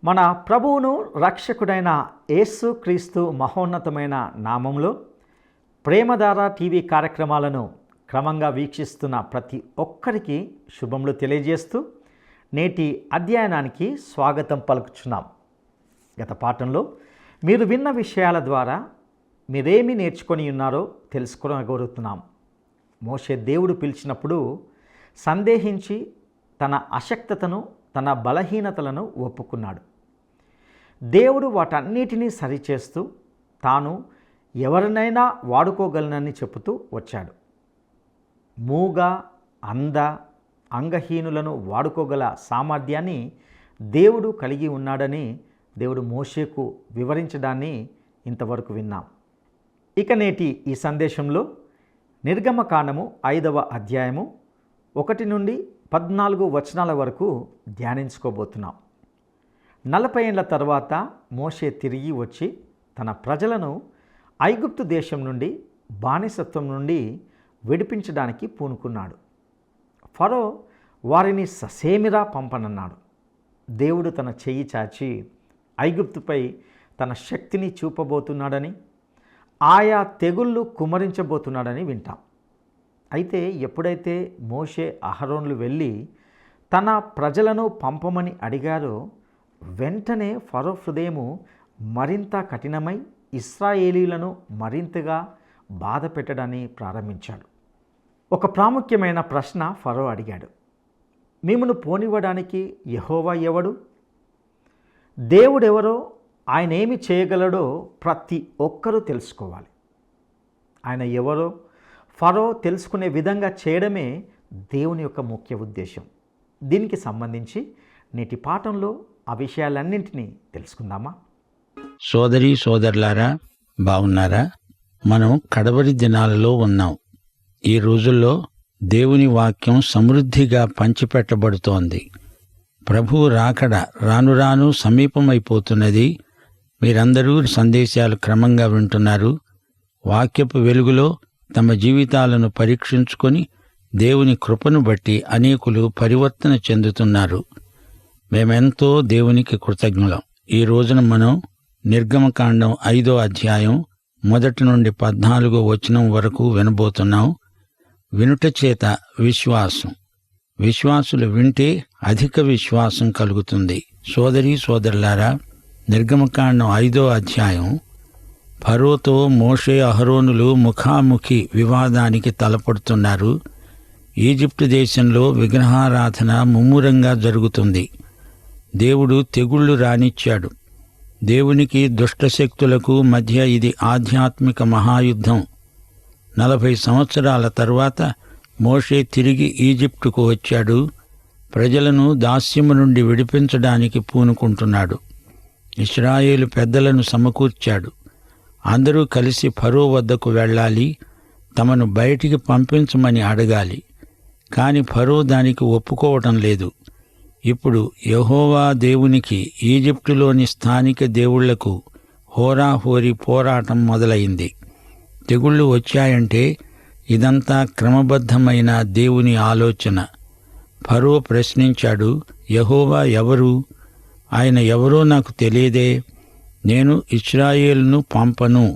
మన ప్రభువును రక్షకుడైన యేసుక్రీస్తు మహోన్నతమైన నామంలో ప్రేమధార టీవీ కార్యక్రమాలను క్రమంగా వీక్షిస్తున్న ప్రతి ఒక్కరికి శుభములు తెలియజేస్తూ నేటి అధ్యయనానికి స్వాగతం పలుకుచున్నాం. గత పాఠంలో మీరు విన్న విషయాల ద్వారా మీరేమి నేర్చుకొని ఉన్నారో తెలుసుకోగలుగుతున్నాం. మోషే దేవుడు పిలిచినప్పుడు సందేహించి తన అశక్తతను, తన బలహీనతలను ఒప్పుకున్నాడు. దేవుడు వాటన్నిటినీ సరిచేస్తూ తాను ఎవరినైనా వాడుకోగలనని చెబుతూ వచ్చాడు. మూగ, అంధ, అంగహీనులను వాడుకోగల సామర్థ్యాన్ని దేవుడు కలిగి ఉన్నాడని దేవుడు మోషేకు వివరించడాన్ని ఇంతవరకు విన్నాం. ఇక నేటి ఈ సందేశంలో నిర్గమకాండము 5వ అధ్యాయము 1 నుండి 14 వచనాల వరకు ధ్యానించుకోబోతున్నాం. 40 ఏళ్ల తర్వాత మోషే తిరిగి వచ్చి తన ప్రజలను ఐగుప్తు దేశం నుండి, బానిసత్వం నుండి విడిపించడానికి పూనుకున్నాడు. ఫరో వారిని ససేమిరా పంపనన్నాడు. దేవుడు తన చెయ్యి చాచి ఐగుప్తుపై తన శక్తిని చూపబోతున్నాడని, ఆయా తెగుళ్ళు కుమ్మరించబోతున్నాడని వింటాం. అయితే ఎప్పుడైతే మోషే అహరోన్లు వెళ్ళి తన ప్రజలను పంపమని అడిగారో వెంటనే ఫరో హృదయము మరింత కఠినమై ఇశ్రాయేలీలను మరింతగా బాధ పెట్టడాన్ని ప్రారంభించాడు. ఒక ప్రాముఖ్యమైన ప్రశ్న ఫరో అడిగాడు. మిమ్మును పోనివ్వడానికి యెహోవా ఎవడు? దేవుడెవరో, ఆయన ఏమి చేయగలడో ప్రతి ఒక్కరూ తెలుసుకోవాలి. ఆయన ఎవరో ఫరో తెలుసుకునే విధంగా చేయడమే దేవుని యొక్క ముఖ్య ఉద్దేశం. దీనికి సంబంధించి నేటి పాఠంలో ఆ విషయాలన్నింటినీ తెలుసుకుందామా? సోదరీ సోదరులారా, బాగున్నారా? మనం కడవరి దినాలలో ఉన్నాం. ఈ రోజుల్లో దేవుని వాక్యం సమృద్ధిగా పంచిపెట్టబడుతోంది. ప్రభువు రాకడ రాను రాను సమీపమైపోతున్నది. మీరందరూ సందేశాలు క్రమంగా వింటున్నారు. వాక్యపు వెలుగులో తమ జీవితాలను పరీక్షించుకొని దేవుని కృపను బట్టి అనేకులు పరివర్తన చెందుతున్నారు. మేమెంతో దేవునికి కృతజ్ఞులం. ఈ రోజున మనం నిర్గమకాండం 5వ అధ్యాయం 1 నుండి 14 వచనం వరకు వినబోతున్నాం. వినుట చేత విశ్వాసం, విశ్వాసులు వింటే అధిక విశ్వాసం కలుగుతుంది. సోదరీ సోదరులారా, నిర్గమకాండం 5వ అధ్యాయం ఫరోతో మోషే అహరోనులు ముఖాముఖి వివాదానికి తలపడుతున్నారు. ఈజిప్టు దేశంలో విగ్రహారాధన ముమ్మూరంగా జరుగుతుంది. దేవుడు తెగుళ్లు రానిచ్చాడు. దేవునికి దుష్టశక్తులకు మధ్య ఇది ఆధ్యాత్మిక మహాయుద్ధం. 40 సంవత్సరాల తరువాత మోషే తిరిగి ఈజిప్టుకు వచ్చాడు. ప్రజలను దాస్యము నుండి విడిపించడానికి పూనుకుంటున్నాడు. ఇశ్రాయేలు పెద్దలను సమకూర్చాడు. అందరూ కలిసి ఫరో వద్దకు వెళ్ళాలి, తమను బయటికి పంపించమని అడగాలి. కాని ఫరో దానికి ఒప్పుకోవటం లేదు. ఇప్పుడు యెహోవా దేవునికి ఈజిప్టులోని స్థానిక దేవుళ్లకు హోరాహోరీ పోరాటం మొదలైంది. తెగుళ్ళు వచ్చాయంటే ఇదంతా క్రమబద్ధమైన దేవుని ఆలోచన. ఫరో ప్రశ్నించాడు, యెహోవా ఎవరు? ఆయన ఎవరో నాకు తెలియదే. నేను ఇశ్రాయేలును పంపను.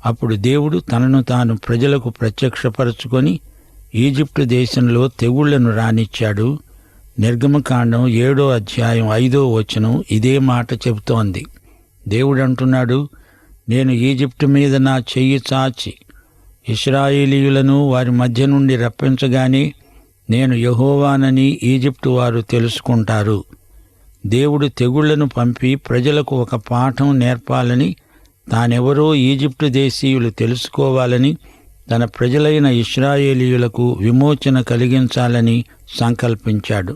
అప్పుడు దేవుడు తనను తాను ప్రజలకు ప్రత్యక్షపరచుకొని ఈజిప్టు దేశంలో తెగుళ్లను రానిచ్చాడు. నిర్గమకాండం 7వ అధ్యాయం 5వ వచనం ఇదే మాట చెబుతోంది. దేవుడంటున్నాడు, నేను ఈజిప్టు మీద నా చెయ్యి చాచి ఇశ్రాయేలీయులను వారి మధ్య నుండి రప్పించగానే నేను యెహోవానని ఈజిప్టు వారు తెలుసుకుంటారు. దేవుడు తెగుళ్లను పంపి ప్రజలకు ఒక పాఠం నేర్పాలని, తానెవరో ఈజిప్టు దేశీయులు తెలుసుకోవాలని, తన ప్రజలైన ఇశ్రాయేలీయులకు విమోచన కలిగించాలని సంకల్పించాడు.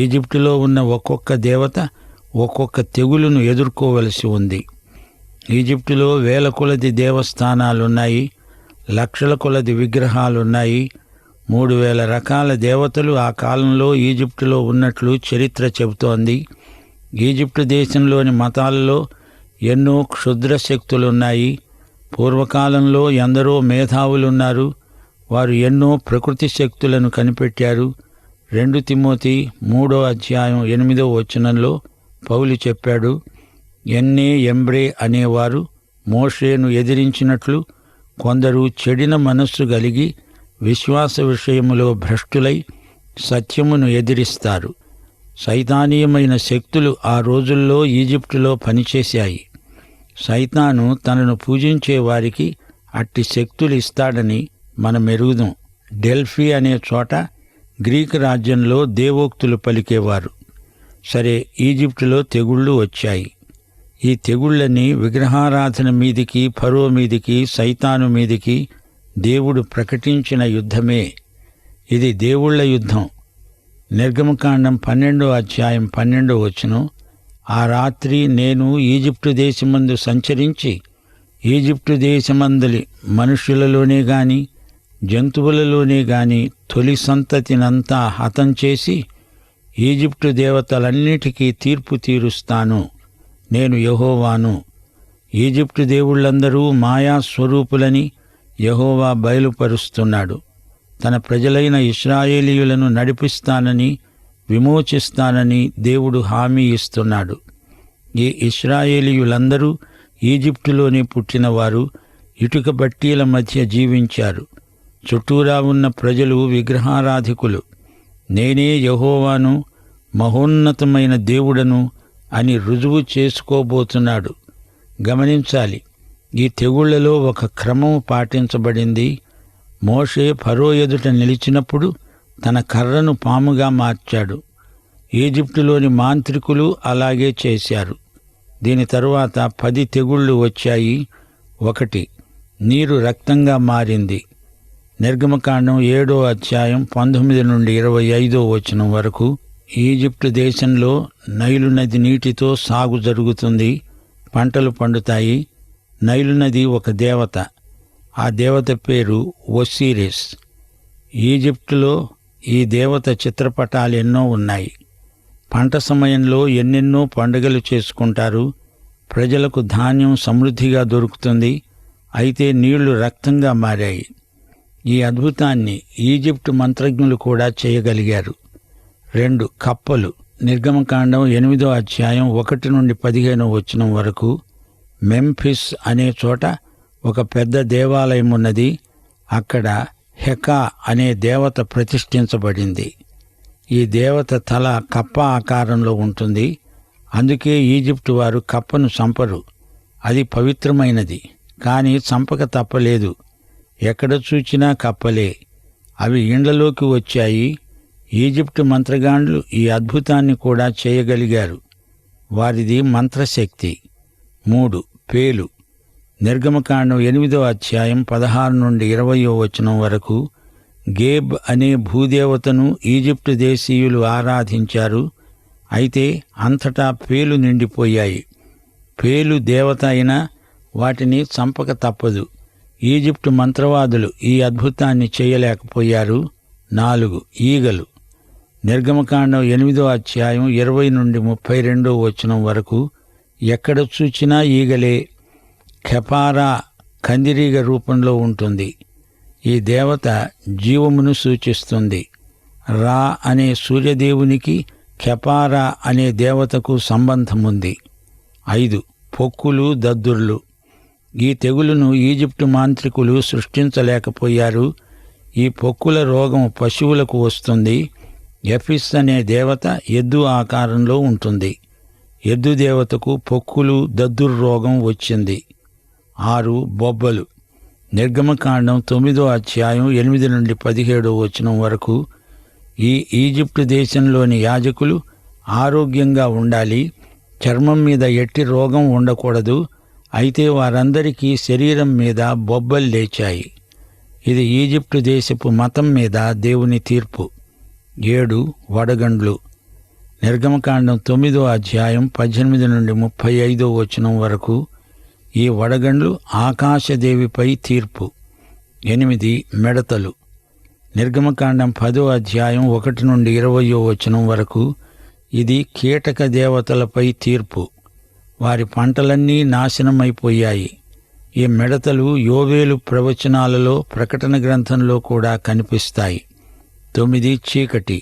ఈజిప్టులో ఉన్న ఒక్కొక్క దేవత ఒక్కొక్క తెగులును ఎదుర్కోవలసి ఉంది. ఈజిప్టులో వేల కొలది దేవస్థానాలున్నాయి, లక్షల కొలది విగ్రహాలున్నాయి. 3000 రకాల దేవతలు ఆ కాలంలో ఈజిప్టులో ఉన్నట్లు చరిత్ర చెబుతోంది. ఈజిప్టు దేశంలోని మతాలలో ఎన్నో క్షుద్ర శక్తులున్నాయి. పూర్వకాలంలో ఎందరో మేధావులున్నారు. వారు ఎన్నో ప్రకృతి శక్తులను కనిపెట్టారు. 2 తిమోతి 3వ అధ్యాయం 8వ వచనంలో పౌలు చెప్పాడు, ఎన్నే ఎంబ్రే అనేవారు మోషేను ఎదిరించినట్లు కొందరు చెడిన మనస్సు కలిగి విశ్వాస విషయములో భ్రష్టులై సత్యమును ఎదిరిస్తారు. సైతానీయమైన శక్తులు ఆ రోజుల్లో ఈజిప్టులో పనిచేశాయి. సైతాను తనను పూజించే వారికి అట్టి శక్తులు ఇస్తాడని మనం ఎరుగుదాం. డెల్ఫీ అనే చోట గ్రీకు రాజ్యంలో దేవోక్తులు పలికేవారు. సరే, ఈజిప్టులో తెగుళ్ళు వచ్చాయి. ఈ తెగుళ్ళని విగ్రహారాధన మీదికి, ఫరో మీదికి, సైతాను మీదికి దేవుడు ప్రకటించిన యుద్ధమే. ఇది దేవుళ్ళ యుద్ధం. నిర్గమకాండం 12వ అధ్యాయం 12వ వచనం, ఆ రాత్రి నేను ఈజిప్టు దేశమందు సంచరించి ఈజిప్టు దేశమందలి మనుష్యులలోనే గాని జంతువులలోనే గాని తొలి సంతతినంతా హతం చేసి ఈజిప్టు దేవతలన్నిటికీ తీర్పు తీరుస్తాను. నేను యెహోవాను. ఈజిప్టు దేవుళ్ళందరూ మాయాస్వరూపులని యెహోవా బయలుపరుస్తున్నాడు. తన ప్రజలైన ఇశ్రాయేలీయులను నడిపిస్తానని, విమోచిస్తానని దేవుడు హామీ ఇస్తున్నాడు. ఈ ఇశ్రాయేలీయులందరూ ఈజిప్టులోనే పుట్టినవారు, ఇటుక బట్టీల మధ్య జీవించారు. చుట్టూరా ఉన్న ప్రజలు విగ్రహారాధికులు. నేనే యెహోవాను, మహోన్నతమైన దేవుడను అని రుజువు చేసుకోబోతున్నాడు. గమనించాలి, ఈ తెగుళ్లలో ఒక క్రమం పాటించబడింది. మోషే ఫరో ఎదుట నిలిచినప్పుడు తన కర్రను పాముగా మార్చాడు. ఈజిప్టులోని మాంత్రికులు అలాగే చేశారు. దీని తరువాత 10 తెగుళ్ళు వచ్చాయి. 1, నీరు రక్తంగా మారింది. నిర్గమకాండం 7వ అధ్యాయం 19 నుండి 25వ వచనం వరకు. ఈజిప్టు దేశంలో నైలు నది నీటితో సాగు జరుగుతుంది. పంటలు పండుతాయి. నైలు నది ఒక దేవత. ఆ దేవత పేరు ఒసీరిస్. ఈజిప్టులో ఈ దేవత చిత్రపటాలు ఎన్నో ఉన్నాయి. పంట సమయంలో ఎన్నెన్నో పండుగలు చేసుకుంటారు. ప్రజలకు ధాన్యం సమృద్ధిగా దొరుకుతుంది. అయితే నీళ్లు రక్తంగా మారాయి. ఈ అద్భుతాన్ని ఈజిప్టు మంత్రజ్ఞులు కూడా చేయగలిగారు. 2, కప్పలు. నిర్గమకాండం 8వ అధ్యాయం 1 నుండి 15వ వచనం వరకు. మెంఫిస్ అనే చోట ఒక పెద్ద దేవాలయం ఉన్నది. అక్కడ హెకా అనే దేవత ప్రతిష్ఠించబడింది. ఈ దేవత తల కప్ప ఆకారంలో ఉంటుంది. అందుకే ఈజిప్టు వారు కప్పను చంపరు. అది పవిత్రమైనది. కానీ చంపక తప్పలేదు. ఎక్కడ చూచినా కప్పలే. అవి ఇండ్లలోకి వచ్చాయి. ఈజిప్టు మంత్రగాండ్లు ఈ అద్భుతాన్ని కూడా చేయగలిగారు. వారిది మంత్రశక్తి. 3, పేలు. నిర్గమకాండం 8వ అధ్యాయం 16 నుండి 20వ వచనం వరకు. గేబ్ అనే భూదేవతను ఈజిప్టు దేశీయులు ఆరాధించారు. అయితే అంతటా పేలు నిండిపోయాయి. పేలు దేవత అయినా వాటిని చంపక తప్పదు. ఈజిప్టు మంత్రవాదులు ఈ అద్భుతాన్ని చేయలేకపోయారు. 4, ఈగలు. నిర్గమకాండం 8వ అధ్యాయం 20 నుండి 32వ వచనం వరకు. ఎక్కడ చూచినా ఈగలే. కెపారా కందిరీగ రూపంలో ఉంటుంది. ఈ దేవత జీవమును సూచిస్తుంది. రా అనే సూర్యదేవునికి కెపారా అనే దేవతకు సంబంధముంది. 5, పొక్కులు, దద్దుర్లు. ఈ తెగులును ఈజిప్టు మాంత్రికులు సృష్టించలేకపోయారు. ఈ పొక్కుల రోగం పశువులకు వస్తుంది. ఎఫిస్ అనే దేవత ఎద్దు ఆకారంలో ఉంటుంది. ఎద్దు దేవతకు పొక్కులు, దద్దురు రోగం వచ్చింది. 6, బొబ్బలు. నిర్గమకాండం 9వ అధ్యాయం 8 నుండి 17వ వచనం వరకు. ఈ ఈజిప్టు దేశంలోని యాజకులు ఆరోగ్యంగా ఉండాలి. చర్మం మీద ఎట్టి రోగం ఉండకూడదు. అయితే వారందరికీ శరీరం మీద బొబ్బలు లేచాయి. ఇది ఈజిప్టు దేశపు మతం మీద దేవుని తీర్పు. 7, వడగండ్లు. నిర్గమకాండం 9వ అధ్యాయం 18 నుండి 35వ వచనం వరకు. ఈ వడగండ్లు ఆకాశదేవిపై తీర్పు. 8, మిడతలు. నిర్గమకాండం 10వ అధ్యాయం 1 నుండి 20వ వచనం వరకు. ఇది కీటక దేవతలపై తీర్పు. వారి పంటలన్నీ నాశనమైపోయాయి. ఈ మిడతలు యోవేలు ప్రవచనాలలో, ప్రకటన గ్రంథంలో కూడా కనిపిస్తాయి. 9, చీకటి.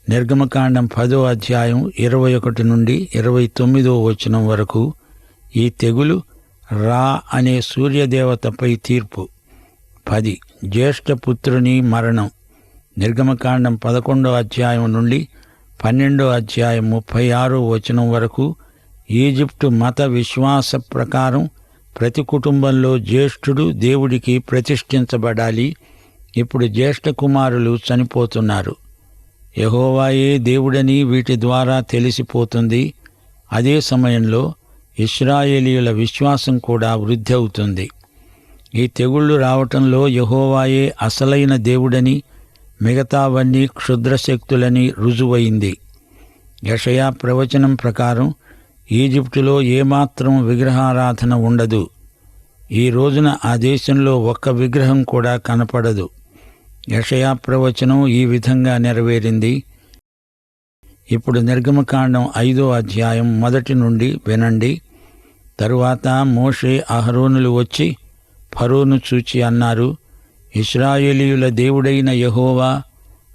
నిర్గమకాండం 10వ అధ్యాయం 21 నుండి 29వ వచనం వరకు ఈ తెగులు రా అనే సూర్యదేవతపై తీర్పు. 10 జ్యేష్ఠపుత్రుని మరణం. నిర్గమకాండం 11వ అధ్యాయం నుండి 12వ అధ్యాయం 36వ వచనం వరకు ఈజిప్టు మత విశ్వాస ప్రకారం ప్రతి కుటుంబంలో జ్యేష్ఠుడు దేవుడికి ప్రతిష్ఠించబడాలి. ఇప్పుడు జ్యేష్ఠ కుమారులు చనిపోతున్నారు. యెహోవాయే దేవుడని వీటి ద్వారా తెలిసిపోతుంది. అదే సమయంలో ఇశ్రాయేలీయుల విశ్వాసం కూడా వృద్ధి అవుతుంది. ఈ తెగుళ్లు రావటంలో యెహోవాయే అసలైన దేవుడని, మిగతావన్నీ క్షుద్రశక్తులని రుజువైంది. యెషయా ప్రవచనం ప్రకారం ఈజిప్టులో ఏమాత్రం విగ్రహారాధన ఉండదు. ఈ రోజున ఆ దేశంలో ఒక్క విగ్రహం కూడా కనపడదు. యెషయా ప్రవచనం ఈ విధంగా నెరవేరింది. ఇప్పుడు నిర్గమకాండం 5వ అధ్యాయం 1 నుండి వినండి. తరువాత మోషే అహరోనులు వచ్చి ఫరోను చూచి అన్నారు, ఇశ్రాయేలీయుల దేవుడైన యెహోవా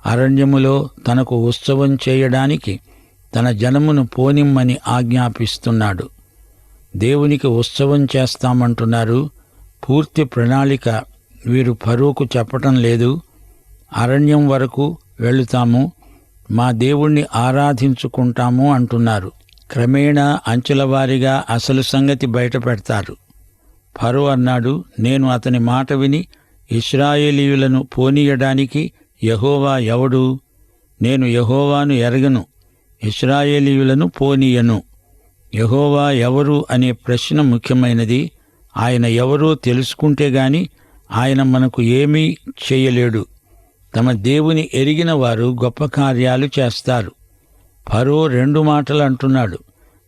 అరణ్యములో తనకు ఉత్సవం చేయడానికి తన జనమును పోనిమ్మని ఆజ్ఞాపిస్తున్నాడు. దేవునికి ఉత్సవం చేస్తామంటున్నారు. పూర్తి ప్రణాళిక వీరు ఫరోకు చెప్పటం లేదు. అరణ్యం వరకు వెళుతాము, మా దేవుణ్ణి ఆరాధించుకుంటాము అంటున్నారు. క్రమేణా అంచెలవారీగా అసలు సంగతి బయటపెడతారు. ఫరో అన్నాడు, నేను అతని మాట విని ఇశ్రాయేలీయులను పోనీయడానికి యెహోవా ఎవడు? నేను యెహోవాను ఎరగను, ఇశ్రాయేలీయులను పోనీయను. యెహోవా ఎవరు అనే ప్రశ్న ముఖ్యమైనది. ఆయన ఎవరో తెలుసుకుంటే గాని ఆయన మనకు ఏమీ చేయలేడు. తమ దేవుని ఎరిగిన వారు గొప్ప కార్యాలు చేస్తారు. ఫరో 2 మాటలు అంటున్నాడు,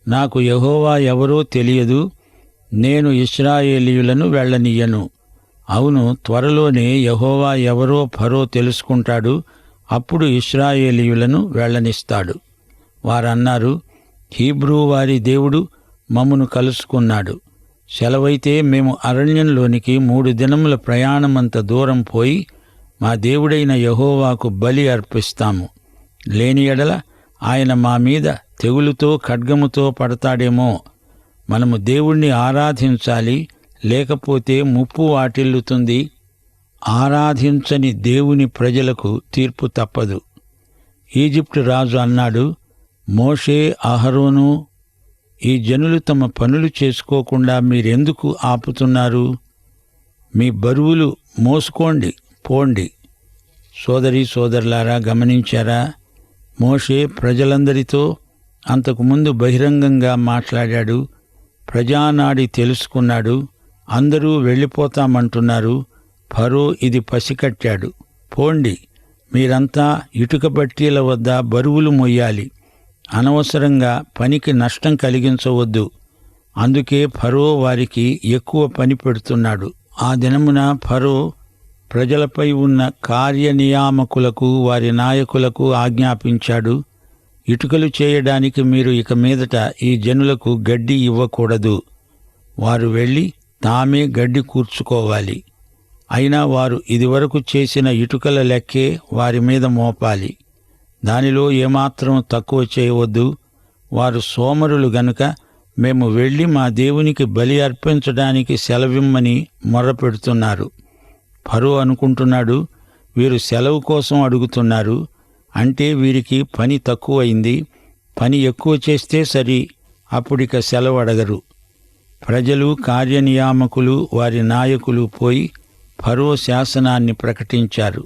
నాకు యెహోవా ఎవరో తెలియదు, నేను ఇశ్రాయేలీయులను వెళ్ళనీయను. అవును, త్వరలోనే యెహోవా ఎవరో ఫరో తెలుసుకుంటాడు. అప్పుడు ఇశ్రాయేలీయులను వెళ్ళనిస్తాడు. వారన్నారు, హీబ్రూ వారి దేవుడు మమ్మును కలుసుకున్నాడు. సెలవైతే మేము అరణ్యంలోనికి 3 దినముల ప్రయాణమంత దూరం పోయి మా దేవుడైన యెహోవాకు బలి అర్పిస్తాము. లేని ఎడల ఆయన మా మీద తెగులుతో ఖడ్గముతో పడతాడేమో. మనము దేవుణ్ణి ఆరాధించాలి, లేకపోతే ముప్పు వాటిల్లుతుంది. ఆరాధించని దేవుని ప్రజలకు తీర్పు తప్పదు. ఈజిప్టు రాజు అన్నాడు, మోషే, అహరోను, ఈ జనులు తమ పనులు చేసుకోకుండా మీరెందుకు ఆపుతున్నారు? మీ బరువులు మోసుకోండి, పోండి. సోదరీ సోదరులారా, గమనించారా? మోషే ప్రజలందరితో అంతకుముందు బహిరంగంగా మాట్లాడాడు. ప్రజానాడి తెలుసుకున్నాడు. అందరూ వెళ్ళిపోతామంటున్నారు. ఫరో ఇది పసికట్టాడు. పోండి, మీరంతా ఇటుక బట్టీల వద్ద బరువులు మొయ్యాలి. అనవసరంగా పనికి నష్టం కలిగించవద్దు. అందుకే ఫరో వారికి ఎక్కువ పని పెడుతున్నాడు. ఆ దినమున ఫరో ప్రజలపై ఉన్న కార్యనియామకులకు, వారి నాయకులకు ఆజ్ఞాపించాడు, ఇటుకలు చేయడానికి మీరు ఇక మీదట ఈ జనులకు గడ్డి ఇవ్వకూడదు. వారు వెళ్ళి తామే గడ్డి కూర్చుకోవాలి. అయినా వారు ఇదివరకు చేసిన ఇటుకల లెక్కే వారి మీద మోపాలి. దానిలో ఏమాత్రం తక్కువ చేయవద్దు. వారు సోమరులు గనుక మేము వెళ్ళి మా దేవునికి బలి అర్పించడానికి సెలవిమ్మని మొర్రపెడుతున్నారు. ఫరో అనుకుంటున్నాడు, వీరు సెలవు కోసం అడుగుతున్నారు, అంటే వీరికి పని తక్కువైంది. పని ఎక్కువ చేస్తే సరి, అప్పుడిక సెలవు అడగరు. ప్రజలు, కార్యనియామకులు, వారి నాయకులు పోయి ఫరో శాసనాన్ని ప్రకటించారు.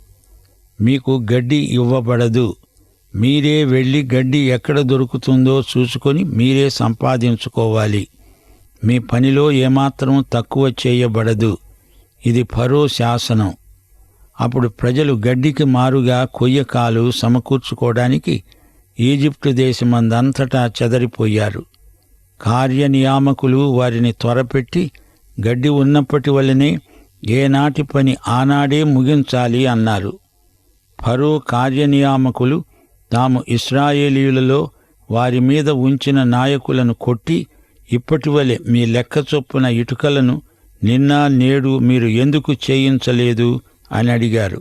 మీకు గడ్డి ఇవ్వబడదు. మీరే వెళ్ళి గడ్డి ఎక్కడ దొరుకుతుందో చూసుకొని మీరే సంపాదించుకోవాలి. మీ పనిలో ఏమాత్రం తక్కువ చేయబడదు. ఇది ఫరో శాసనం. అప్పుడు ప్రజలు గడ్డికి మారుగా కొయ్యకాలు సమకూర్చుకోవడానికి ఈజిప్టు దేశమందంతటా చెదరిపోయారు. కార్యనియామకులు వారిని త్వరపెట్టి గడ్డి ఉన్నప్పటి వల్లనే ఏనాటి పని ఆనాడే ముగించాలి అన్నారు. ఫరో కార్యనియామకులు తాము ఇశ్రాయేలీయులలో వారి మీద ఉంచిన నాయకులను కొట్టి, ఇప్పటివలె మీ లెక్క చొప్పున ఇటుకలను నిన్న నేడు మీరు ఎందుకు చేయించలేదు అని అడిగారు.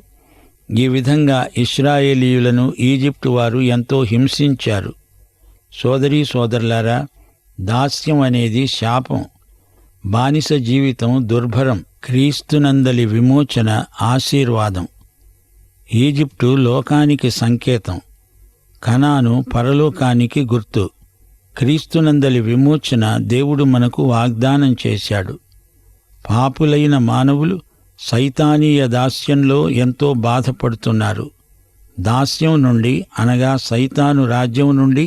ఈ విధంగా ఇశ్రాయేలీయులను ఈజిప్టు వారు ఎంతో హింసించారు. సోదరీ సోదరులారా, దాస్యం అనేది శాపం, బానిస జీవితం దుర్భరం, క్రీస్తునందలి విమోచన ఆశీర్వాదం. ఈజిప్టు లోకానికి సంకేతం, కనాను పరలోకానికి గుర్తు. క్రీస్తునందలి విమోచన దేవుడు మనకు వాగ్దానం చేశాడు. పాపులైన మానవులు సైతానీయ దాస్యంలో ఎంతో బాధపడుతున్నారు. దాస్యం నుండి అనగా సైతాను రాజ్యం నుండి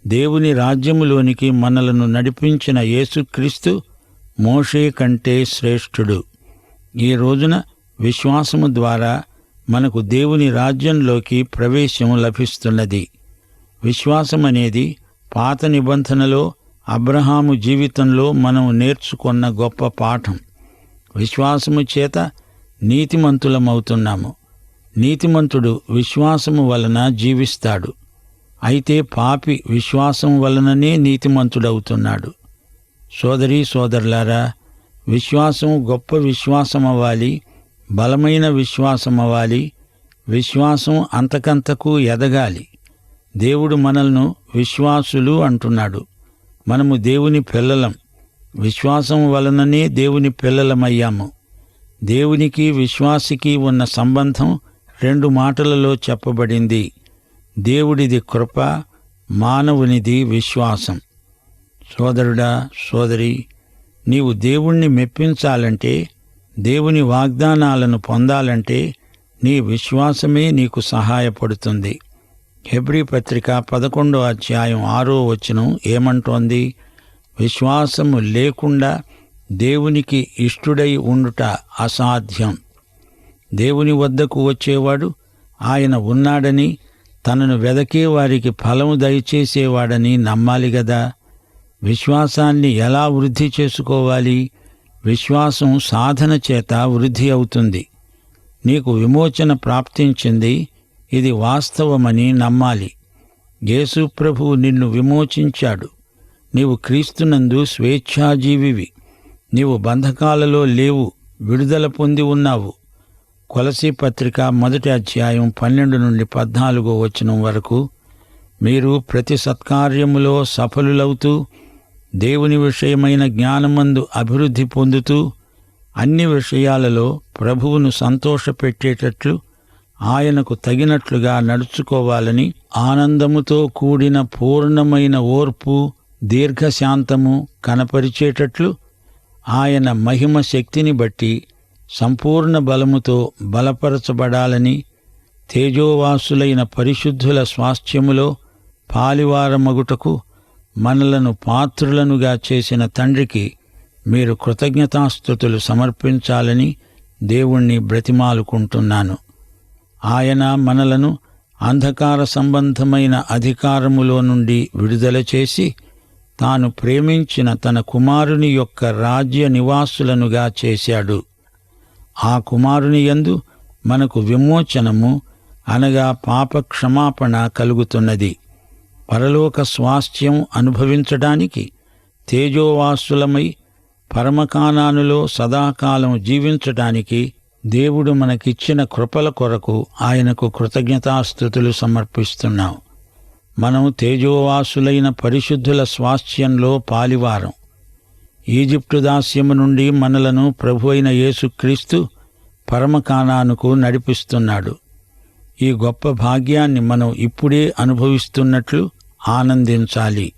దేవుని రాజ్యములోనికి మనలను నడిపించిన యేసుక్రీస్తు మోషే కంటే శ్రేష్ఠుడు. ఈ రోజున విశ్వాసము ద్వారా మనకు దేవుని రాజ్యంలోకి ప్రవేశం లభిస్తున్నది. విశ్వాసమనేది పాత నిబంధనలో అబ్రహాము జీవితంలో మనం నేర్చుకున్న గొప్ప పాఠం. విశ్వాసము చేత నీతిమంతులమవుతున్నాము. నీతిమంతుడు విశ్వాసము వలన జీవిస్తాడు. అయితే పాపి విశ్వాసం వలననే నీతిమంతుడవుతున్నాడు. సోదరీ సోదరులారా, విశ్వాసం గొప్ప విశ్వాసమవ్వాలి, బలమైన విశ్వాసమవ్వాలి. విశ్వాసం అంతకంతకు ఎదగాలి. దేవుడు మనల్ని విశ్వాసులు అంటున్నాడు. మనము దేవుని పిల్లలం. విశ్వాసం వలననే దేవుని పిల్లలమయ్యాము. దేవునికి విశ్వాసికి ఉన్న సంబంధం 2 మాటలలో చెప్పబడింది. దేవుడిది కృప, మానవునిది విశ్వాసం. సోదరుడా, సోదరి, నీవు దేవుణ్ణి మెప్పించాలంటే, దేవుని వాగ్దానాలను పొందాలంటే నీ విశ్వాసమే నీకు సహాయపడుతుంది. హెబ్రీ పత్రిక 11వ అధ్యాయం 6వ వచనం ఏమంటోంది? విశ్వాసము లేకుండా దేవునికి ఇష్టుడై ఉండుట అసాధ్యం. దేవుని వద్దకు వచ్చేవాడు ఆయన ఉన్నాడని, తనను వెదకే వారికి ఫలము దయచేసేవాడని నమ్మాలి గదా. విశ్వాసాన్ని ఎలా వృద్ధి చేసుకోవాలి? విశ్వాసం సాధన చేత వృద్ధి అవుతుంది. నీకు విమోచన ప్రాప్తించింది, ఇది వాస్తవమని నమ్మాలి. యేసు ప్రభువు నిన్ను విమోచించాడు. నీవు క్రీస్తునందు స్వేచ్ఛాజీవివి. నీవు బంధకాలలో లేవు, విడుదల పొంది ఉన్నావు. కొలసీ పత్రిక 1వ అధ్యాయం 12 నుండి 14వ వచనం వరకు. మీరు ప్రతి సత్కార్యములో సఫలులవుతూ దేవుని విషయమైన జ్ఞానమందు అభివృద్ధి పొందుతూ అన్ని విషయాలలో ప్రభువును సంతోషపెట్టేటట్లు ఆయనకు తగినట్లుగా నడుచుకోవాలని ఆనందముతో కూడిన పూర్ణమైన ఓర్పు, దీర్ఘశాంతము కనపరిచేటట్లు ఆయన మహిమ శక్తిని బట్టి సంపూర్ణ బలముతో బలపరచబడాలని, తేజోవాసులైన పరిశుద్ధుల స్వాస్థ్యములో పాలివారమగుటకు మనలను పాత్రులనుగా చేసిన తండ్రికి మీరు కృతజ్ఞతాస్తుతులు సమర్పించాలని దేవుణ్ణి బ్రతిమాలుకుంటున్నాను. ఆయన మనలను అంధకార సంబంధమైన అధికారములో నుండి విడుదల చేసి తాను ప్రేమించిన తన కుమారుని యొక్క రాజ్య నివాసులనుగా చేశాడు. ఆ కుమారుని యందు మనకు విమోచనము అనగా పాప క్షమాపణ కలుగుతున్నది. పరలోక స్వాస్థ్యం అనుభవించడానికి తేజోవాసులమై పరమకానానులో సదాకాలం జీవించటానికి దేవుడు మనకిచ్చిన కృపల కొరకు ఆయనకు కృతజ్ఞతాస్తుతులు సమర్పిస్తున్నాం. మనం తేజోవాసులైన పరిశుద్ధుల స్వాస్థ్యంలో పాలివారం. ఈజిప్టు దాస్యము నుండి మనలను ప్రభువైన యేసుక్రీస్తు పరమకానానుకు నడిపిస్తున్నాడు. ఈ గొప్ప భాగ్యాన్ని మనం ఇప్పుడే అనుభవిస్తున్నట్లు ఆనందించాలి.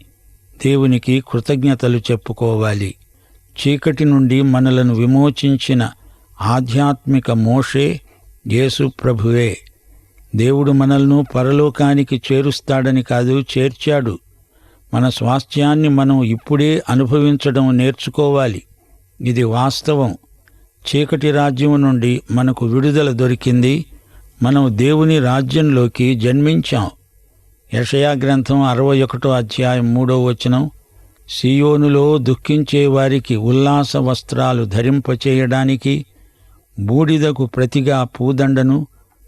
దేవునికి కృతజ్ఞతలు చెప్పుకోవాలి. చీకటి నుండి మనలను విమోచించిన ఆధ్యాత్మిక మోషే యేసు ప్రభువే. దేవుడు మనల్ని పరలోకానికి చేరుస్తాడని కాదు, చేర్చాడు. మన స్వాస్థ్యాన్ని మనం ఇప్పుడే అనుభవించడం నేర్చుకోవాలి. ఇది వాస్తవం. చీకటి రాజ్యం నుండి మనకు విడుదల దొరికింది. మనం దేవుని రాజ్యంలోకి జన్మించాం. యెషయా గ్రంథం 61వ అధ్యాయం 3వ వచనం, సీయోనులో దుఃఖించే వారికి ఉల్లాస వస్త్రాలు ధరింపచేయడానికి, బూడిదకు ప్రతిగా పూదండను,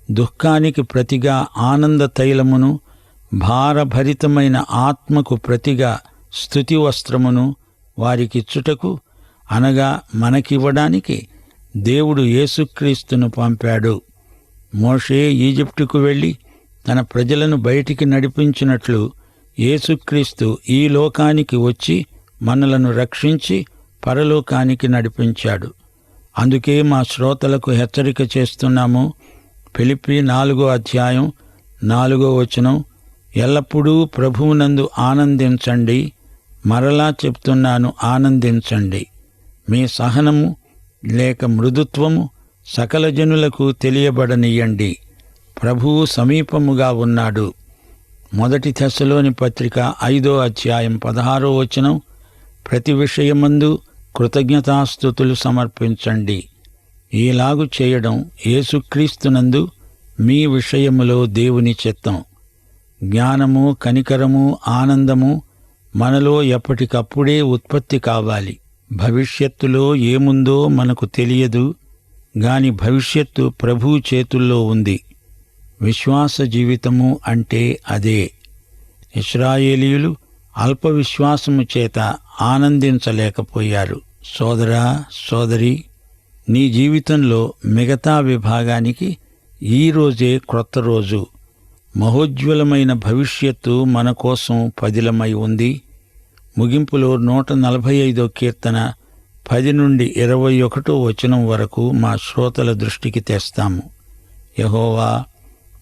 దుఃఖానికి ప్రతిగా ఆనంద తైలమును, భారభరితమైన ఆత్మకు ప్రతిగా స్తుతి వస్త్రమును వారికిచ్చుటకు అనగా మనకివ్వడానికి దేవుడు యేసుక్రీస్తును పంపాడు. మోషే ఈజిప్టుకు వెళ్ళి తన ప్రజలను బయటికి నడిపించినట్లు యేసుక్రీస్తు ఈ లోకానికి వచ్చి మనలను రక్షించి పరలోకానికి నడిపించాడు. అందుకే మా శ్రోతలకు హెచ్చరిక చేస్తున్నాము. ఫిలిప్పీ 4:4 ఎల్లప్పుడూ ప్రభువునందు ఆనందించండి. మరలా చెప్తున్నాను, ఆనందించండి. మీ సహనము లేక మృదుత్వము సకల జనులకు తెలియబడనీయండి. ప్రభువు సమీపముగా ఉన్నాడు. 1 తెస్సలోని పత్రిక 5:16 ప్రతి విషయమందు కృతజ్ఞతాస్తుతులు సమర్పించండి. ఈలాగు చేయడం యేసుక్రీస్తునందు మీ విషయములో దేవుని చిత్తం. జ్ఞానము, కనికరము, ఆనందము మనలో ఎప్పటికప్పుడే ఉత్పత్తి కావాలి. భవిష్యత్తులో ఏముందో మనకు తెలియదు గాని భవిష్యత్తు ప్రభువు చేతుల్లో ఉంది. విశ్వాస జీవితము అంటే అదే. ఇశ్రాయేలీయులు అల్ప విశ్వాసము చేత ఆనందించలేకపోయారు. సోదరా, సోదరి, నీ జీవితంలో మిగతా విభాగానికి ఈ రోజే క్రొత్త రోజు. మహోజ్వలమైన భవిష్యత్తు మన కోసం పదిలమై ఉంది. ముగింపులో 145 కీర్తన 10 నుండి 21 వరకు మా శ్రోతల దృష్టికి తెస్తాము. యెహోవా,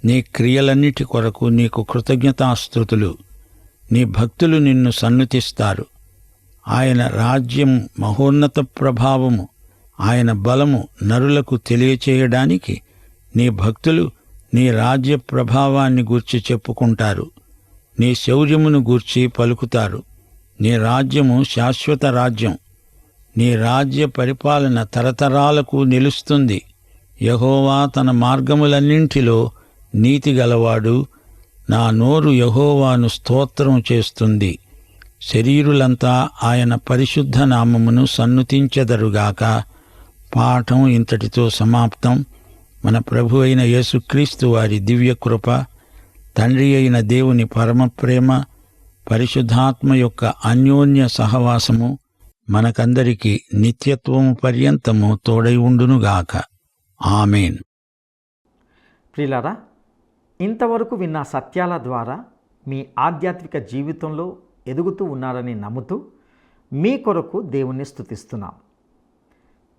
నీ క్రియలన్నిటి కొరకు నీకు కృతజ్ఞతాస్తుతులు. నీ భక్తులు నిన్ను సన్నుతిస్తారు. ఆయన రాజ్యం మహోన్నత ప్రభావము, ఆయన బలము నరులకు తెలియచేయడానికి నీ భక్తులు నీ రాజ్య ప్రభావాన్ని గూర్చి చెప్పుకుంటారు. నీ శౌర్యమును గూర్చి పలుకుతారు. నీ రాజ్యము శాశ్వత రాజ్యం. నీ రాజ్య పరిపాలన తరతరాలకు నిలుస్తుంది. యెహోవా తన మార్గములన్నింటిలో నీతి గలవాడు. నా నోరు యెహోవాను స్తోత్రం చేస్తుంది. శరీరులంతా ఆయన పరిశుద్ధ నామమును సన్నుతించెదరుగాక. పాఠం ఇంతటితో సమాప్తం. మన ప్రభు అయిన యేసుక్రీస్తు వారి దివ్యకృప, తండ్రి అయిన దేవుని పరమప్రేమ, పరిశుద్ధాత్మ యొక్క అన్యోన్య సహవాసము మనకందరికీ నిత్యత్వము పర్యంతము తోడై ఉండునుగాక. ఆమేన్. ప్రియులారా, ఇంతవరకు విన్న సత్యాల ద్వారా మీ ఆధ్యాత్మిక జీవితంలో ఎదుగుతూ ఉన్నారని నమ్ముతూ మీ కొరకు దేవుణ్ణి స్తుతిస్తున్నాం.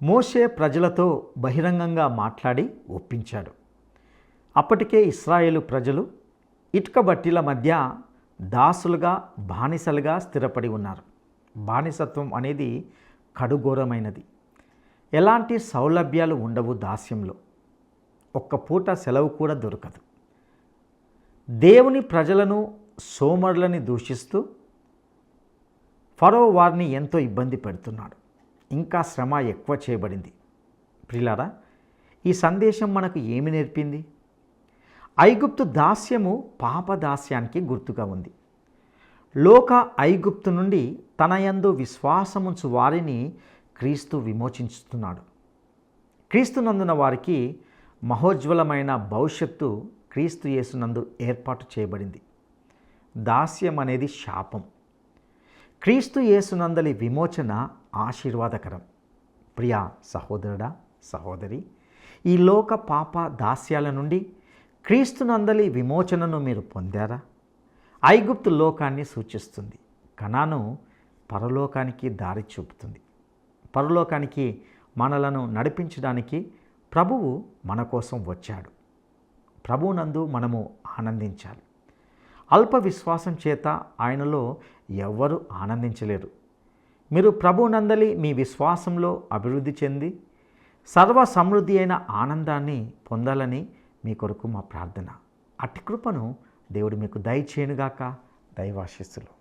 మోషే ప్రజలతో బహిరంగంగా మాట్లాడి ఒప్పించాడు. అప్పటికే ఇశ్రాయేలు ప్రజలు ఇటుక బట్టీల మధ్య దాసులుగా, బానిసలుగా స్థిరపడి ఉన్నారు. బానిసత్వం అనేది కడుఘోరమైనది. ఎలాంటి సౌలభ్యాలు ఉండవు దాస్యంలో. ఒక్క పూట సెలవు కూడా దొరకదు. దేవుని ప్రజలను, సోమరులని దూషిస్తూ ఫరో వారిని ఎంతో ఇబ్బంది పెడుతున్నాడు. ఇంకా శ్రమ ఎక్కువ చేయబడింది. ప్రియులారా, ఈ సందేశం మనకు ఏమి నేర్పింది? ఐగుప్తు దాస్యము పాపదాస్యానికి గుర్తుగా ఉంది. లోక ఐగుప్తు నుండి తన యందు విశ్వాసముంచు వారిని క్రీస్తు విమోచించుతున్నాడు. క్రీస్తునందున వారికి మహోజ్వలమైన భవిష్యత్తు క్రీస్తు యేసునందు ఏర్పాటు చేయబడింది. దాస్యం అనేది శాపం. క్రీస్తు యేసునందలి విమోచన ఆశీర్వాదకరం. ప్రియా సహోదరుడా, సహోదరి, ఈ లోక పాప దాస్యాల నుండి క్రీస్తునందలి విమోచనను మీరు పొందారా? ఐగుప్తు లోకాన్ని సూచిస్తుంది. కనాను పరలోకానికి దారి చూపుతుంది. పరలోకానికి మనలను నడిపించడానికి ప్రభువు మన కోసం వచ్చాడు. ప్రభువునందు మనము ఆనందించాలి. అల్ప విశ్వాసం చేత ఆయనలో ఎవ్వరూ ఆనందించలేరు. మీరు ప్రభువునందలి మీ విశ్వాసంలో అభివృద్ధి చెంది సర్వ సమృద్ధి అయిన ఆనందాన్ని పొందాలని మీ కొరకు మా ప్రార్థన. అట్టి కృపను దేవుడు మీకు దయచేయునుగాక. దైవాశీస్సులు.